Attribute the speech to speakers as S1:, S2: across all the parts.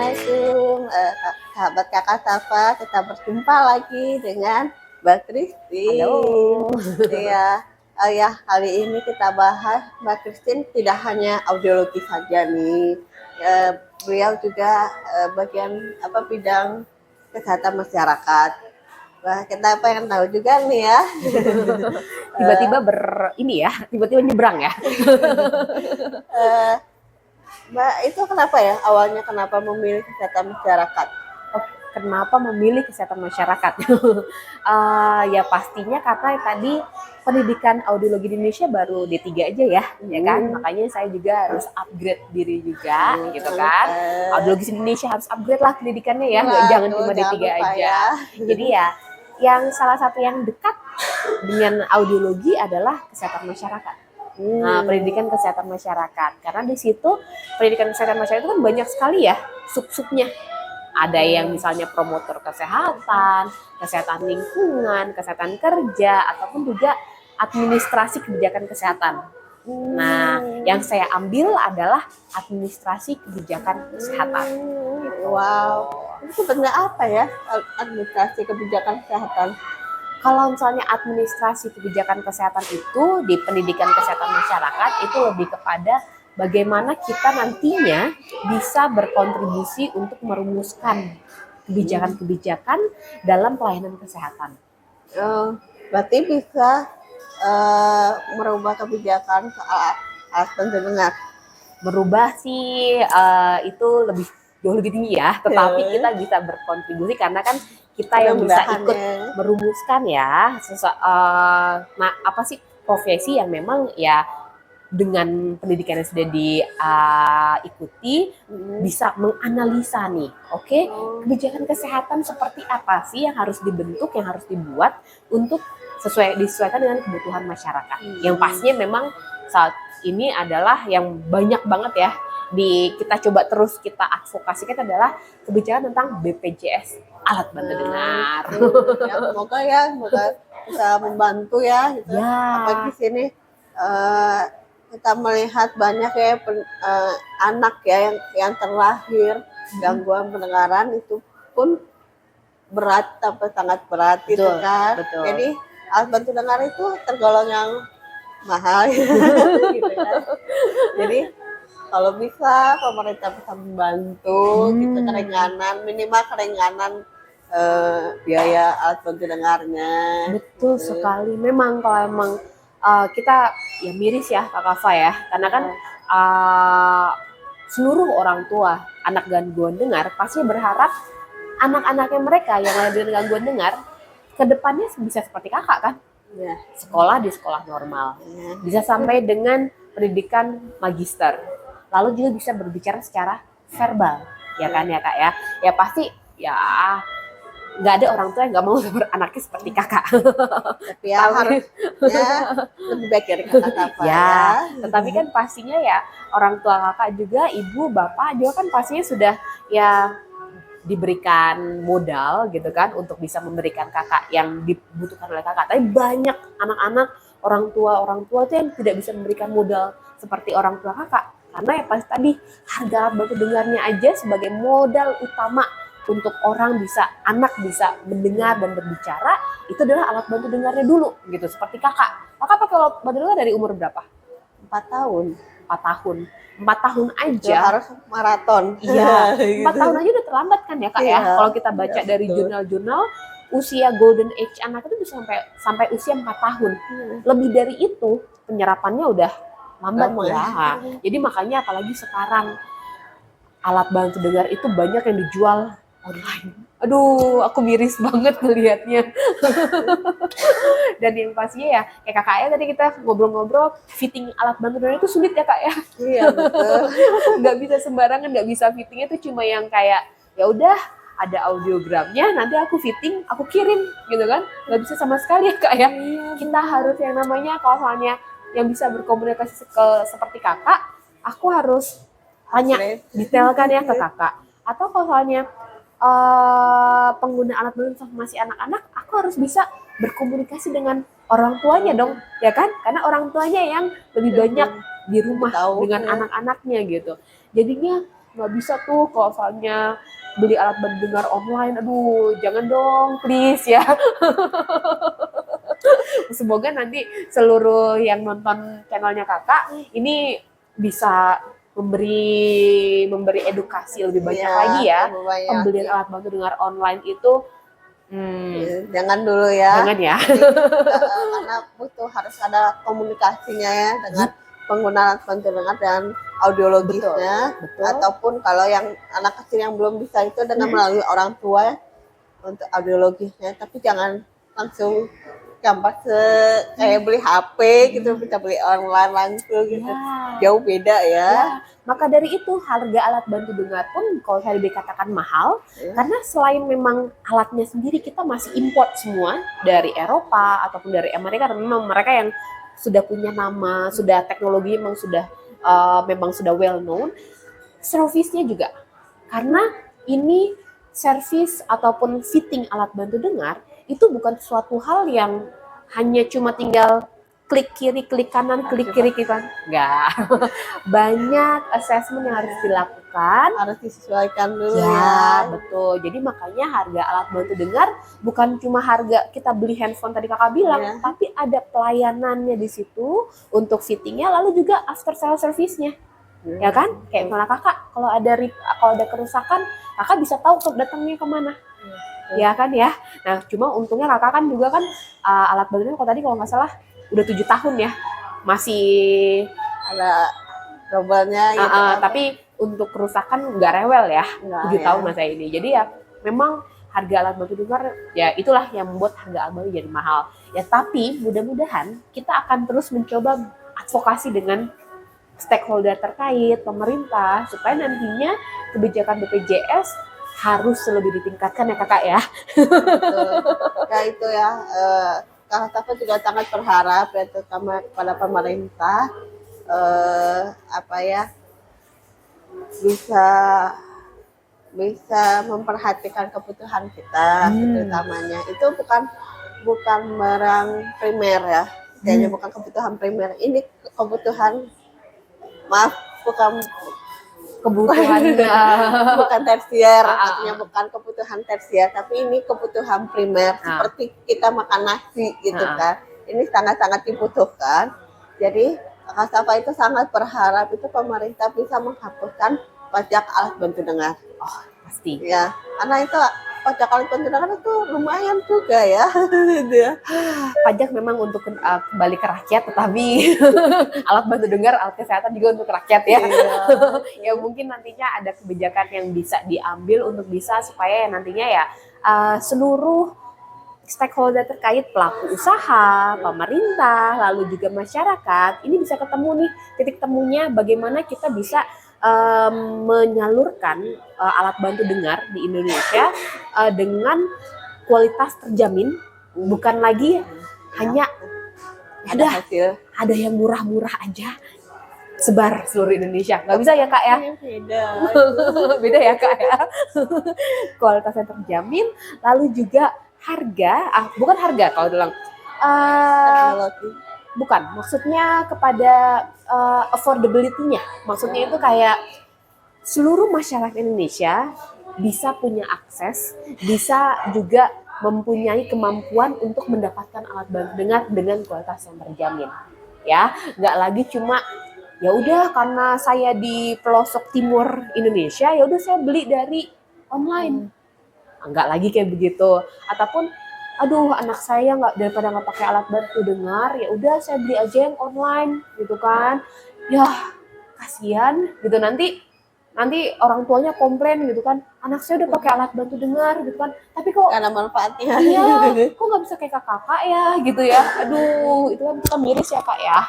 S1: Assalamualaikum, sahabat Kakak Safa, kita berjumpa lagi dengan Mbak Christine.
S2: Halo.
S1: Iya, ya kali ini kita bahas Mbak Christine tidak hanya audiologi saja nih. Beliau juga bagian bidang kesehatan masyarakat. Wah, kita pengen tahu juga nih ya.
S2: Tiba-tiba tiba-tiba nyebrang ya.
S1: Mbak, itu kenapa ya awalnya kenapa memilih kesehatan masyarakat?
S2: Kenapa memilih kesehatan masyarakat? Ya pastinya karena tadi pendidikan audiologi di Indonesia baru D3 aja ya kan? Makanya saya juga harus upgrade diri juga, gitu kan? Audiologi di Indonesia harus upgrade lah pendidikannya ya, jangan cuma D3 aja.
S1: Ya.
S2: Jadi ya, yang salah satu yang dekat dengan audiologi adalah kesehatan masyarakat. Nah, pendidikan kesehatan masyarakat, karena di situ pendidikan kesehatan masyarakat itu kan banyak sekali ya sub-subnya. Ada yang misalnya promotor kesehatan, kesehatan lingkungan, kesehatan kerja, ataupun juga administrasi kebijakan kesehatan. Nah, yang saya ambil adalah administrasi kebijakan kesehatan.
S1: Wow, itu sebenarnya apa ya administrasi kebijakan kesehatan?
S2: Kalau misalnya administrasi kebijakan kesehatan itu di pendidikan kesehatan masyarakat itu lebih kepada bagaimana kita nantinya bisa berkontribusi untuk merumuskan kebijakan-kebijakan dalam pelayanan kesehatan.
S1: Berarti bisa merubah kebijakan soal alat bantu dengar.
S2: Merubah sih itu jauh lebih tinggi ya, tetapi kita bisa berkontribusi karena kan kita yang bisa ikut merumuskan ya profesi yang memang ya dengan pendidikan yang sudah diikuti bisa menganalisa nih, kebijakan kesehatan seperti apa sih yang harus dibentuk, yang harus dibuat untuk disesuaikan dengan kebutuhan masyarakat. Yang pastinya memang saat ini adalah yang banyak banget ya kita coba terus kita advokasikan adalah kebijakan tentang BPJS alat bantu dengar.
S1: Ya, semoga bisa membantu ya. Gitu.
S2: Ya.
S1: Apalagi di sini kita melihat banyak ya anak ya yang terlahir gangguan pendengaran itu pun berat sampai sangat berat gitu kan.
S2: Betul.
S1: Jadi alat bantu dengar itu tergolong yang mahal gitu kan. Jadi kalau bisa pemerintah bisa membantu gitu minimal keringanan biaya alat bantu dengarnya.
S2: Betul sekali. Memang kalau emang kita ya miris ya Kak Kafa ya, karena kan seluruh orang tua anak gangguan dengar pasti berharap anak-anaknya mereka yang lahir dengan gangguan dengar kedepannya bisa seperti kakak kan, ya, sekolah di sekolah normal, bisa sampai dengan pendidikan magister, lalu juga bisa berbicara secara verbal, ya kan ya Kak ya. Ya pasti ya nggak ada orang tua yang nggak mau anaknya seperti kakak.
S1: Tapi ya harusnya lebih baik dari kakak
S2: ya. Tetapi kan pastinya ya orang tua kakak juga, ibu, bapak juga kan pastinya sudah ya diberikan modal gitu kan untuk bisa memberikan kakak yang dibutuhkan oleh kakak. Tapi banyak anak-anak orang tua itu yang tidak bisa memberikan modal seperti orang tua kakak. Karena ya pasti tadi harga alat bantu dengarnya aja sebagai modal utama untuk anak bisa mendengar dan berbicara, itu adalah alat bantu dengarnya dulu gitu. Seperti kakak pakai alat bantu dengar dari umur berapa?
S1: 4 tahun.
S2: 4 tahun aja
S1: harus maraton.
S2: Iya, 4 tahun aja udah terlambat kan ya Kak ya. Kalau kita baca dari jurnal-jurnal, usia golden age anak itu bisa sampai usia 4 tahun. Lebih dari itu penyerapannya udah lambat ya. Jadi makanya apalagi sekarang alat bantu dengar itu banyak yang dijual online. Aduh, aku miris banget ngelihatnya. Dan yang pastinya ya, kayak kakaknya tadi kita ngobrol-ngobrol, fitting alat bantu dengar itu sulit ya Kak ya.
S1: Iya betul.
S2: Nggak bisa sembarangan, nggak bisa fittingnya itu cuma yang kayak ya udah ada audiogramnya, nanti aku fitting, aku kirim gitu kan. Nggak bisa sama sekali ya Kak ya. Kita harus yang namanya kalau soalnya yang bisa berkomunikasi seperti kakak, aku harus tanya detailkan ya ke kakak. Atau kalau soalnya pengguna alat bantu masih anak-anak, aku harus bisa berkomunikasi dengan orang tuanya dong, ya kan? Karena orang tuanya yang lebih banyak di rumah dengan anak-anaknya gitu. Jadinya nggak bisa tuh kalau soalnya beli alat bantu dengar online. Aduh, jangan dong, please ya. Semoga nanti seluruh yang nonton channelnya kakak ini bisa memberi edukasi lebih banyak
S1: Iya,
S2: lagi ya.
S1: lebih banyak.
S2: Pembelian alat bantu dengar online itu
S1: Jangan dulu ya.
S2: jangan ya.
S1: Karena butuh harus ada komunikasinya ya dengan penggunaan bantu dengar dan audiologisnya.
S2: Betul.
S1: Ataupun kalau yang anak kecil yang belum bisa itu dengan melalui orang tua ya, untuk audiologisnya. Tapi jangan langsung gampang kayak beli HP gitu, kita beli online langsung gitu.
S2: Ya.
S1: Jauh beda ya.
S2: Ya, maka dari itu harga alat bantu dengar pun kalau tadi dikatakan mahal, karena selain memang alatnya sendiri kita masih import semua dari Eropa ataupun dari Amerika, memang mereka yang sudah punya nama, sudah teknologi memang sudah well known, servisnya juga. Karena ini servis ataupun fitting alat bantu dengar itu bukan suatu hal yang hanya cuma tinggal klik kiri, klik kanan, klik kiri, klik kanan. Enggak. Banyak assessment yang harus dilakukan.
S1: Harus disesuaikan dulu
S2: Ya,
S1: ya.
S2: betul. Jadi makanya harga alat bantu dengar bukan cuma harga kita beli handphone tadi kakak bilang,
S1: Ya.
S2: tapi ada pelayanannya di situ untuk fittingnya, lalu juga after sale service-nya. Ya kan? Kayak misalnya kakak, kalau ada kerusakan, kakak bisa tahu datangnya kemana. Ya kan ya. Nah, cuma untungnya kakak kan juga kan alat bantunya kalau nggak salah udah 7 tahun ya, masih
S1: Ada trouble-nya gitu kan.
S2: tapi untuk kerusakan nggak rewel ya,
S1: Nggak,
S2: 7
S1: ya.
S2: tahun masa ini. Jadi ya memang harga alat bantu dengar ya itulah yang membuat harga alat bantu jadi mahal. Ya tapi mudah-mudahan kita akan terus mencoba advokasi dengan stakeholder terkait, pemerintah, supaya nantinya kebijakan BPJS harus lebih ditingkatkan ya kakak ya.
S1: Betul. Ya itu ya, Kak Safa juga sangat berharap ya, terutama kepada pemerintah bisa memperhatikan kebutuhan kita, terutamanya itu bukan barang primer ya, kayaknya bukan kebutuhan primer, ini kebutuhan, maaf, bukan bukan tersier, artinya bukan kebutuhan tersier, tapi ini kebutuhan primer, seperti kita makan nasi gitu kan. Ini sangat-sangat dibutuhkan. Jadi Kak Safa itu sangat berharap itu pemerintah bisa menghapuskan pajak alat bantu dengar.
S2: Oh, pasti.
S1: Ya, karena itu pajak alat bantu dengar itu lumayan juga ya.
S2: Pajak memang untuk kembali ke rakyat, tetapi alat bantu dengar, alat kesehatan juga untuk rakyat ya. Ya mungkin nantinya ada kebijakan yang bisa diambil untuk bisa supaya nantinya ya seluruh stakeholder terkait, pelaku usaha, pemerintah, lalu juga masyarakat, ini bisa ketemu nih titik temunya bagaimana kita bisa menyalurkan alat bantu dengar di Indonesia dengan kualitas terjamin, bukan lagi hanya ada yang murah-murah aja sebar seluruh Indonesia. Nggak bisa ya kak ya? Beda ya kak ya. Kualitasnya terjamin, lalu juga bukan harga kalau bilang bukan, maksudnya kepada affordability-nya. Maksudnya itu kayak seluruh masyarakat Indonesia bisa punya akses, bisa juga mempunyai kemampuan untuk mendapatkan alat bantu dengar dengan kualitas yang terjamin. Ya, nggak lagi cuma ya udah karena saya di pelosok timur Indonesia, ya udah saya beli dari online. Enggak lagi kayak begitu. Ataupun aduh anak saya daripada nggak pakai alat bantu dengar, ya udah saya beli aja yang online gitu kan. Ya kasihan gitu, nanti orang tuanya komplain gitu kan, anak saya udah pakai alat bantu dengar gitu kan, tapi kok
S1: karena manfaatnya
S2: kok nggak bisa kayak kakak ya gitu ya. Aduh, itu kan kita miris ya kak ya.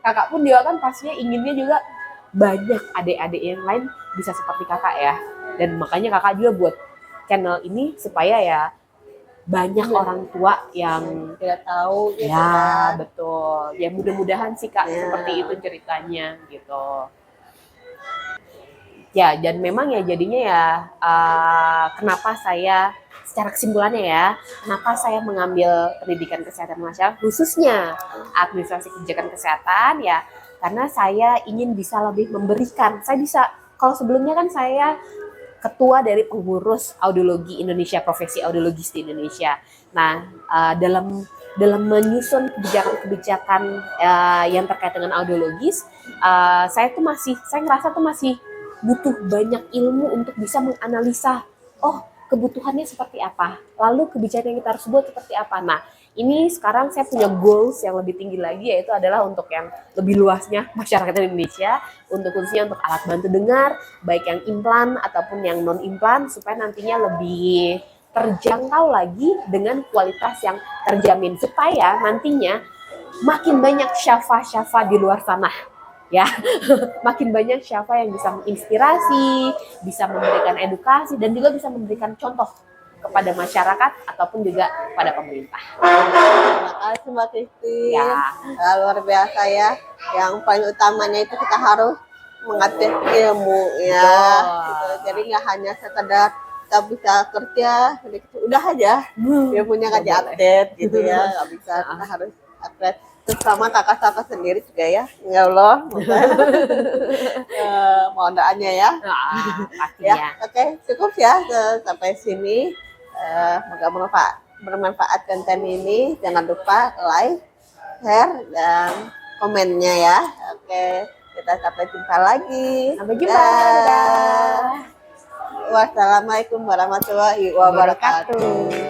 S2: Kakak pun dia kan pastinya inginnya juga banyak adik-adik yang lain bisa seperti kakak ya. Dan makanya kakak juga buat channel ini supaya ya banyak orang tua yang
S1: tidak tahu gitu
S2: ya
S1: kan.
S2: betul. Ya mudah-mudahan sih kak seperti itu ceritanya gitu. Ya dan memang ya jadinya ya kenapa saya secara kesimpulannya ya, kenapa saya mengambil pendidikan kesehatan masyarakat khususnya administrasi kebijakan kesehatan ya, karena saya ingin bisa lebih memberikan. Saya bisa, kalau sebelumnya kan saya ketua dari pengurus audiologi Indonesia, profesi audiologis di Indonesia. Nah, dalam menyusun kebijakan-kebijakan yang terkait dengan audiologis, saya ngerasa tuh masih butuh banyak ilmu untuk bisa menganalisa, oh kebutuhannya seperti apa, lalu kebijakan yang kita harus buat seperti apa. Nah, ini sekarang saya punya goals yang lebih tinggi lagi, yaitu adalah untuk yang lebih luasnya masyarakat Indonesia, untuk khususnya untuk alat bantu dengar, baik yang implan ataupun yang non implan, supaya nantinya lebih terjangkau lagi dengan kualitas yang terjamin, supaya nantinya makin banyak syafa-syafa di luar sana ya. Makin banyak syafa yang bisa menginspirasi, bisa memberikan edukasi, dan juga bisa memberikan contoh kepada masyarakat ataupun juga pada pemerintah.
S1: Terima kasih Mbak Kristi.
S2: Ya.
S1: Luar biasa ya. Yang paling utamanya itu kita harus mengupdate ilmu ya. Gitu. Jadi nggak hanya sekedar kita bisa kerja, udah aja ilmunya nggak diupdate gitu ya. Nggak bisa, kita harus update. Terutama kakak-kakak sendiri juga ya. Ya Allah. Mohon doanya ya.
S2: Pastinya.
S1: Ya, oke, cukup ya sampai sini. Semoga bermanfaat konten ini. Jangan lupa like, share, dan komennya ya. Oke, kita sampai jumpa lagi.
S2: Sampai jumpa.
S1: Wassalamualaikum warahmatullahi wabarakatuh.